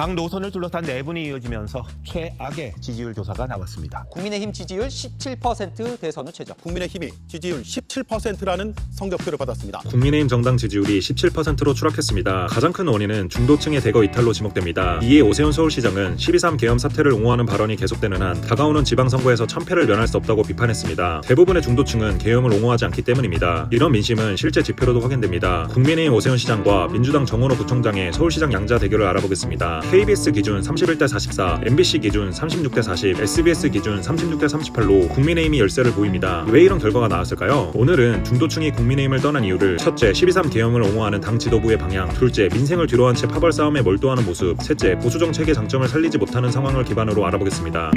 당 노선을 둘러싼 내분이 이어지면서 최악의 지지율 조사가 나왔습니다. 국민의힘 지지율 17% 대선을 최저. 국민의힘이 지지율 17%라는 성적표를 받았습니다. 국민의힘 정당 지지율이 17%로 추락했습니다. 가장 큰 원인은 중도층의 대거 이탈로 지목됩니다. 이에 오세훈 서울시장은 12.3 계엄 사태를 옹호하는 발언이 계속되는 한 다가오는 지방선거에서 참패를 면할 수 없다고 비판했습니다. 대부분의 중도층은 계엄을 옹호하지 않기 때문입니다. 이런 민심은 실제 지표로도 확인됩니다. 국민의힘 오세훈 시장과 민주당 정원호 구청장의 서울시장 양자 대결을 알아보겠습니다. KBS 기준 31대 44, MBC 기준 36대 40, SBS 기준 36대 38로 국민의힘이 열세를 보입니다. 왜 이런 결과가 나왔을까요? 오늘은 중도층이 국민의힘을 떠난 이유를 첫째, 12.3 계엄을 옹호하는 당 지도부의 방향, 둘째, 민생을 뒤로한 채 파벌 싸움에 몰두하는 모습, 셋째, 보수 정책의 장점을 살리지 못하는 상황을 기반으로 알아보겠습니다.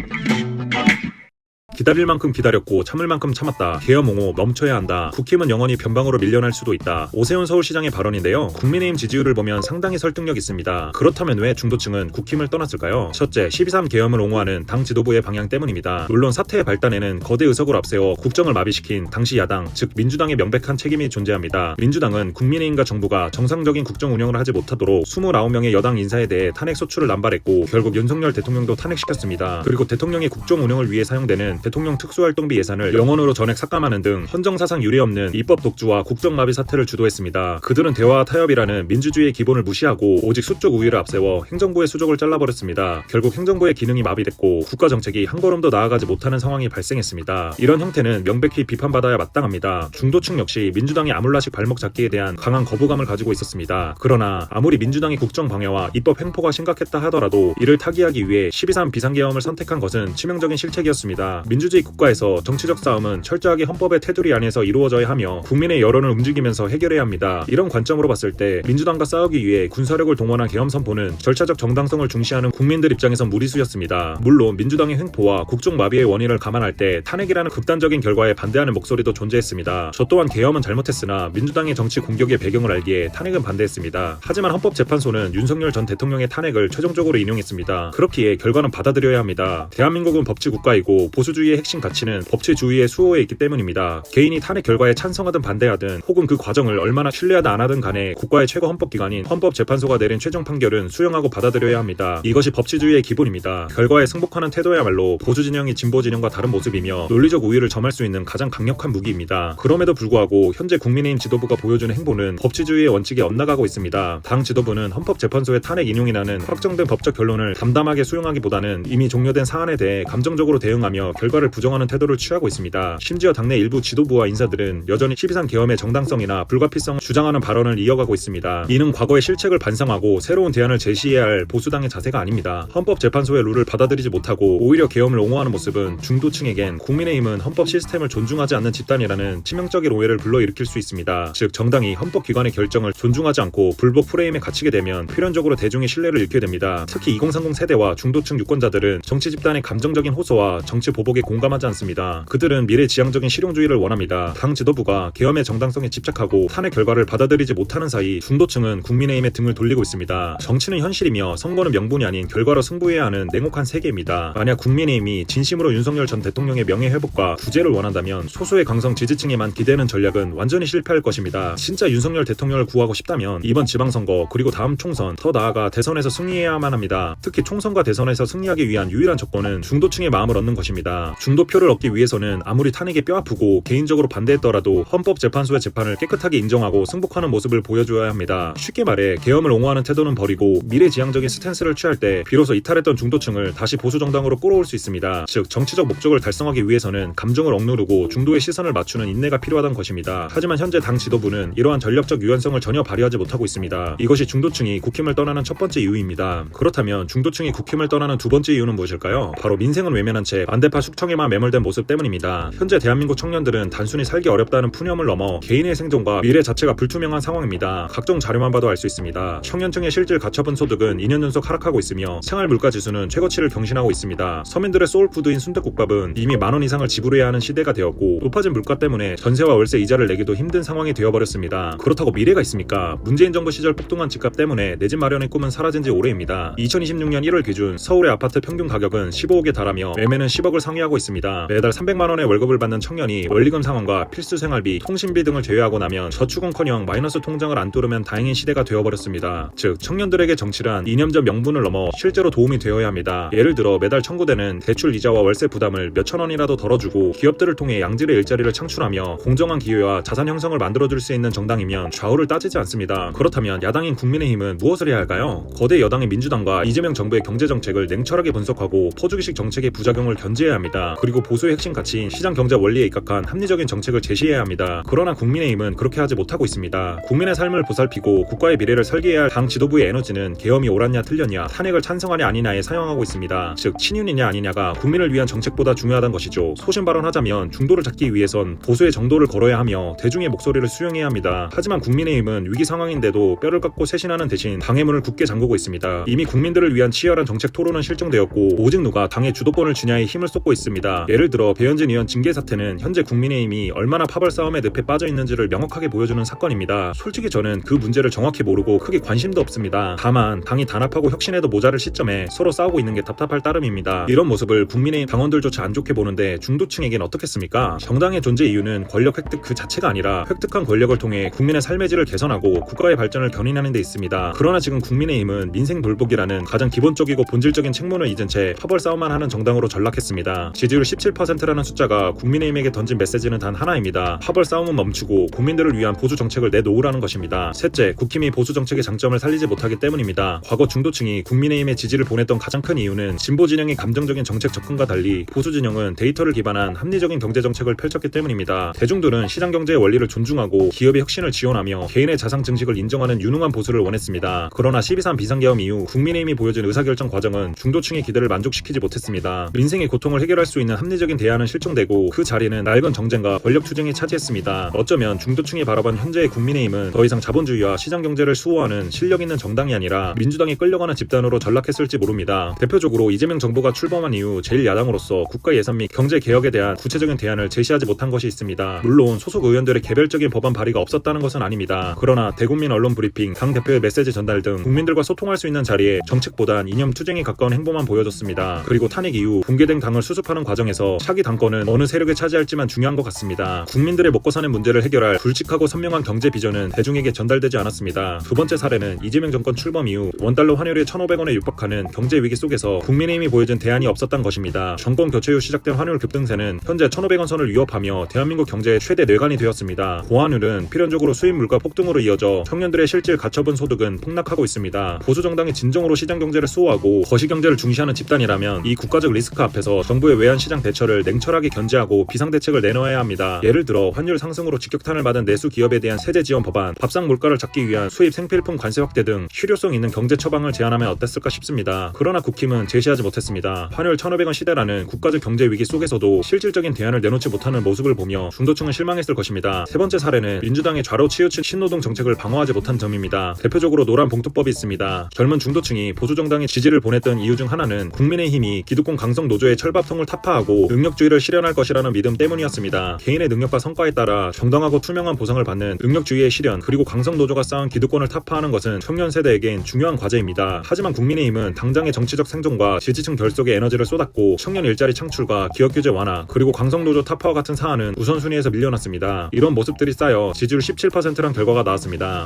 기다릴 만큼 기다렸고 참을 만큼 참았다. 계엄 옹호 멈춰야 한다. 국힘은 영원히 변방으로 밀려날 수도 있다. 오세훈 서울시장의 발언인데요. 국민의힘 지지율을 보면 상당히 설득력 있습니다. 그렇다면 왜 중도층은 국힘을 떠났을까요? 첫째, 12.3 계엄을 옹호하는 당 지도부의 방향 때문입니다. 물론 사태의 발단에는 거대 의석을 앞세워 국정을 마비시킨 당시 야당, 즉 민주당의 명백한 책임이 존재합니다. 민주당은 국민의힘과 정부가 정상적인 국정 운영을 하지 못하도록 29명의 여당 인사에 대해 탄핵 소추를 남발했고 결국 윤석열 대통령도 탄핵시켰습니다. 그리고 대통령의 국정 운영을 위해 사용되는 대통령 특수활동비 예산을 영원으로 전액 삭감하는 등 헌정사상 유례없는 입법 독주와 국정마비 사태를 주도했습니다. 그들은 대화와 타협이라는 민주주의의 기본을 무시하고 오직 수적 우위를 앞세워 행정부의 수족을 잘라버렸습니다. 결국 행정부의 기능이 마비됐고 국가정책이 한 걸음도 나아가지 못하는 상황이 발생했습니다. 이런 형태는 명백히 비판받아야 마땅합니다. 중도층 역시 민주당의 아물라식 발목 잡기에 대한 강한 거부감을 가지고 있었습니다. 그러나 아무리 민주당의 국정 방해와 입법 횡포가 심각했다 하더라도 이를 타개하기 위해 12.3 비상계엄을 선택한 것은 치명적인 실책이었습니다. 민주주의 국가에서 정치적 싸움은 철저하게 헌법의 테두리 안에서 이루어져야 하며 국민의 여론을 움직이면서 해결해야 합니다. 이런 관점으로 봤을 때 민주당과 싸우기 위해 군사력을 동원한 계엄 선포는 절차적 정당성을 중시하는 국민들 입장에선 무리수였습니다. 물론 민주당의 횡포와 국정 마비의 원인을 감안할 때 탄핵이라는 극단적인 결과에 반대하는 목소리도 존재했습니다. 저 또한 계엄은 잘못했으나 민주당의 정치 공격의 배경을 알기에 탄핵은 반대했습니다. 하지만 헌법재판소는 윤석열 전 대통령의 탄핵을 최종적으로 인용했습니다. 그렇기에 결과는 받아들여야 합니다. 대한민국은 법치국가이고 보수주의의 핵심 가치는 법치주의의 수호에 있기 때문입니다. 개인이 탄핵 결과에 찬성하든 반대하든 혹은 그 과정을 얼마나 신뢰하든 안 하든 간에 국가의 최고 헌법기관인 헌법재판소가 내린 최종 판결은 수용하고 받아들여야 합니다. 이것이 법치주의의 기본입니다. 결과에 승복하는 태도야말로 보수진영이 진보진영과 다른 모습이며 논리적 우위를 점할 수 있는 가장 강력한 무기입니다. 그럼에도 불구하고 현재 국민의힘 지도부가 보여주는 행보는 법치주의의 원칙에 엇나가고 있습니다. 당 지도부는 헌법재판소의 탄핵 인용이라는 확정된 법적 결론을 담담하게 수용하기보다는 이미 종료된 사안에 대해 감정적으로 대응하며 결과를 부정하는 태도를 취하고 있습니다. 심지어 당내 일부 지도부와 인사들은 여전히 12.3 계엄의 정당성이나 불가피성을 주장하는 발언을 이어가고 있습니다. 이는 과거의 실책을 반성하고 새로운 대안을 제시해야 할 보수당의 자세가 아닙니다. 헌법재판소의 룰을 받아들이지 못하고 오히려 계엄을 옹호하는 모습은 중도층에겐 국민의힘은 헌법 시스템을 존중하지 않는 집단이라는 치명적인 오해를 불러일으킬 수 있습니다. 즉 정당이 헌법기관의 결정을 존중하지 않고 불복 프레임에 갇히게 되면 필연적으로 대중의 신뢰를 잃게 됩니다. 특히 2030 세대와 중도층 유권자들은 정치 집단의 감정적인 호소와 정치 보복에 공감하지 않습니다. 그들은 미래지향적인 실용주의를 원합니다. 당 지도부가 계엄의 정당성에 집착하고 탄핵 결과를 받아들이지 못하는 사이 중도층은 국민의힘의 등을 돌리고 있습니다. 정치는 현실이며 선거는 명분이 아닌 결과로 승부해야 하는 냉혹한 세계입니다. 만약 국민의힘이 진심으로 윤석열 전 대통령의 명예회복과 구제를 원한다면 소수의 강성 지지층에만 기대는 전략은 완전히 실패할 것입니다. 진짜 윤석열 대통령을 구하고 싶다면 이번 지방선거 그리고 다음 총선, 더 나아가 대선에서 승리해야만 합니다. 특히 총선과 대선에서 승리하기 위한 유일한 조건은 중도층의 마음을 얻는 것입니다. 중도표를 얻기 위해서는 아무리 탄핵에 뼈아프고 개인적으로 반대했더라도 헌법재판소의 재판을 깨끗하게 인정하고 승복하는 모습을 보여줘야 합니다. 쉽게 말해 계엄을 옹호하는 태도는 버리고 미래지향적인 스탠스를 취할 때 비로소 이탈했던 중도층을 다시 보수정당으로 끌어올 수 있습니다. 즉 정치적 목적을 달성하기 위해서는 감정을 억누르고 중도의 시선을 맞추는 인내가 필요하다는 것입니다. 하지만 현재 당 지도부는 이러한 전략적 유연성을 전혀 발휘하지 못하고 있습니다. 이것이 중도층이 국힘을 떠나는 첫 번째 이유입니다. 그렇다면 중도층이 국힘을 떠나는 두 번째 이유는 무엇일까요? 바로 민생을 외면한 채 반대파 숙청에만 매몰된 모습 때문입니다. 현재 대한민국 청년들은 단순히 살기 어렵다는 푸념을 넘어 개인의 생존과 미래 자체가 불투명한 상황입니다. 각종 자료만 봐도 알 수 있습니다. 청년층의 실질 가처분 소득은 2년 연속 하락하고 있으며 생활 물가 지수는 최고치를 경신하고 있습니다. 서민들의 소울푸드인 순댓국밥은 이미 10,000원 이상을 지불해야 하는 시대가 되었고 높아진 물가 때문에 전세와 월세 이자를 내기도 힘든 상황이 되어버렸습니다. 그렇다고 미래가 있습니까? 문재인 정부 시절 폭등한 집값 때문에 내 집 마련의 꿈은 사라진 지 오래입니다. 2026년 1월 기준 서울의 아파트 평균 가격은 15억에 달하며 매매는 10억을 상회하고 상의하고 있습니다. 매달 300만 원의 월급을 받는 청년이 원리금 상환과 필수 생활비, 통신비 등을 제외하고 나면 저축은커녕 마이너스 통장을 안 뚫으면 다행인 시대가 되어버렸습니다. 즉 청년들에게 정치란 이념적 명분을 넘어 실제로 도움이 되어야 합니다. 예를 들어 매달 청구되는 대출 이자와 월세 부담을 몇천 원이라도 덜어주고 기업들을 통해 양질의 일자리를 창출하며 공정한 기회와 자산 형성을 만들어줄 수 있는 정당이면 좌우를 따지지 않습니다. 그렇다면 야당인 국민의힘은 무엇을 해야 할까요? 거대 여당인 민주당과 이재명 정부의 경제정책을 냉철하게 분석하고 포주기식 정책의 부작용을 견제해야 합니다. 그리고 보수의 핵심 가치인 시장 경제 원리에 입각한 합리적인 정책을 제시해야 합니다. 그러나 국민의힘은 그렇게 하지 못하고 있습니다. 국민의 삶을 보살피고 국가의 미래를 설계해야 할 당 지도부의 에너지는 계엄이 옳았냐 틀렸냐, 탄핵을 찬성하냐 아니냐에 사용하고 있습니다. 즉 친윤이냐 아니냐가 국민을 위한 정책보다 중요하다는 것이죠. 소신 발언하자면 중도를 잡기 위해선 보수의 정도를 걸어야 하며 대중의 목소리를 수용해야 합니다. 하지만 국민의힘은 위기 상황인데도 뼈를 깎고 쇄신하는 대신 당의 문을 굳게 잠그고 있습니다. 이미 국민들을 위한 치열한 정책 토론은 실종되었고 오직 누가 당의 주도권을 쥐냐에 힘을 쏟고 있습니다. 예를 들어 배현진 의원 징계 사태는 현재 국민의힘이 얼마나 파벌 싸움의 늪에 빠져 있는지를 명확하게 보여주는 사건입니다. 솔직히 저는 그 문제를 정확히 모르고 크게 관심도 없습니다. 다만 당이 단합하고 혁신에도 모자랄 시점에 서로 싸우고 있는 게 답답할 따름입니다. 이런 모습을 국민의힘 당원들조차 안 좋게 보는데 중도층에겐 어떻겠습니까? 정당의 존재 이유는 권력 획득 그 자체가 아니라 획득한 권력을 통해 국민의 삶의 질을 개선하고 국가의 발전을 견인하는 데 있습니다. 그러나 지금 국민의힘은 민생 돌보기라는 가장 기본적이고 본질적인 책무를 잊은 채 파벌 싸움만 하는 정당으로 전락했습니다. 지지율 17%라는 숫자가 국민의힘에게 던진 메시지는 단 하나입니다. 파벌 싸움은 멈추고 국민들을 위한 보수 정책을 내놓으라는 것입니다. 셋째, 국힘이 보수 정책의 장점을 살리지 못하기 때문입니다. 과거 중도층이 국민의힘의 지지를 보냈던 가장 큰 이유는 진보 진영의 감정적인 정책 접근과 달리 보수 진영은 데이터를 기반한 합리적인 경제 정책을 펼쳤기 때문입니다. 대중들은 시장 경제의 원리를 존중하고 기업의 혁신을 지원하며 개인의 자상 증식을 인정하는 유능한 보수를 원했습니다. 그러나 12.3 비상계엄 이후 국민의힘이 보여준 의사결정 과정은 중도층의 기대를 만족시키지 못했습니다. 민생의 고통을 해결할 수 있는 합리적인 대안은 실종되고 그 자리는 낡은 정쟁과 권력 투쟁이 차지했습니다. 어쩌면 중도층이 바라본 현재의 국민의힘은 더 이상 자본주의와 시장 경제를 수호하는 실력 있는 정당이 아니라 민주당이 끌려가는 집단으로 전락했을지 모릅니다. 대표적으로 이재명 정부가 출범한 이후 제1야당으로서 국가 예산 및 경제 개혁에 대한 구체적인 대안을 제시하지 못한 것이 있습니다. 물론 소속 의원들의 개별적인 법안 발의가 없었다는 것은 아닙니다. 그러나 대국민 언론 브리핑, 당 대표의 메시지 전달 등 국민들과 소통할 수 있는 자리에 정책보단 이념 투쟁에 가까운 행보만 보여줬습니다. 그리고 탄핵 이후 붕괴된 당을 수습하는 과정에서 차기 당권은 어느 세력이 차지할지만 중요한 것 같습니다. 국민들의 먹고 사는 문제를 해결할 굵직하고 선명한 경제 비전은 대중에게 전달되지 않았습니다. 두 번째 사례는 이재명 정권 출범 이후 원달러 환율이 1,500원에 육박하는 경제 위기 속에서 국민의힘이 보여준 대안이 없었던 것입니다. 정권 교체 후 시작된 환율 급등세는 현재 1,500원 선을 위협하며 대한민국 경제의 최대 뇌관이 되었습니다. 고환율은 필연적으로 수입 물가 폭등으로 이어져 청년들의 실질 가처분 소득은 폭락하고 있습니다. 보수 정당이 진정으로 시장 경제를 수호하고 거시 경제를 중시하는 집단이라면 이 국가적 리스크 앞에서 정부의 외환 시장 대처를 냉철하게 견제하고 비상 대책을 내놓아야 합니다. 예를 들어 환율 상승으로 직격탄을 받은 내수 기업에 대한 세제 지원 법안, 밥상 물가를 잡기 위한 수입 생필품 관세 확대 등 실효성 있는 경제 처방을 제안하면 어땠을까 싶습니다. 그러나 국힘은 제시하지 못했습니다. 환율 1,500원 시대라는 국가적 경제 위기 속에서도 실질적인 대안을 내놓지 못하는 모습을 보며 중도층은 실망했을 것입니다. 세 번째 사례는 민주당의 좌로 치우친 신노동 정책을 방어하지 못한 점입니다. 대표적으로 노란 봉투법이 있습니다. 젊은 중도층이 보수 정당에 지지를 보냈던 이유 중 하나는 국민의힘이 기득권 강성 노조의 철밥통을 타파하고 능력주의를 실현할 것이라는 믿음 때문이었습니다. 개인의 능력과 성과에 따라 정당하고 투명한 보상을 받는 능력주의의 실현, 그리고 강성 노조가 쌓은 기득권을 타파하는 것은 청년 세대에겐 중요한 과제입니다. 하지만 국민의힘은 당장의 정치적 생존과 지지층 결속에 에너지를 쏟았고 청년 일자리 창출과 기업 규제 완화, 그리고 강성 노조 타파와 같은 사안은 우선순위에서 밀려났습니다. 이런 모습들이 쌓여 지지율 17%란 결과가 나왔습니다.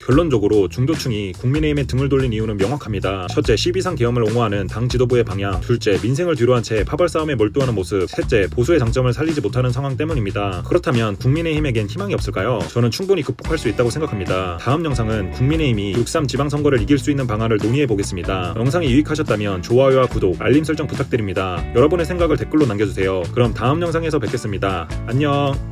결론적으로 중도층이 국민의힘에 등을 돌린 이유는 명확합니다. 첫째, 12.3 계엄을 옹호하는 당 지도부의 방향. 둘째, 민생을 뒤로한 채 파벌 싸움에 몰두하는 모습. 셋째, 보수의 장점을 살리지 못하는 상황 때문입니다. 그렇다면 국민의힘에겐 희망이 없을까요? 저는 충분히 극복할 수 있다고 생각합니다. 다음 영상은 국민의힘이 6.3 지방선거를 이길 수 있는 방안을 논의해보겠습니다. 영상이 유익하셨다면 좋아요와 구독, 알림 설정 부탁드립니다. 여러분의 생각을 댓글로 남겨주세요. 그럼 다음 영상에서 뵙겠습니다. 안녕.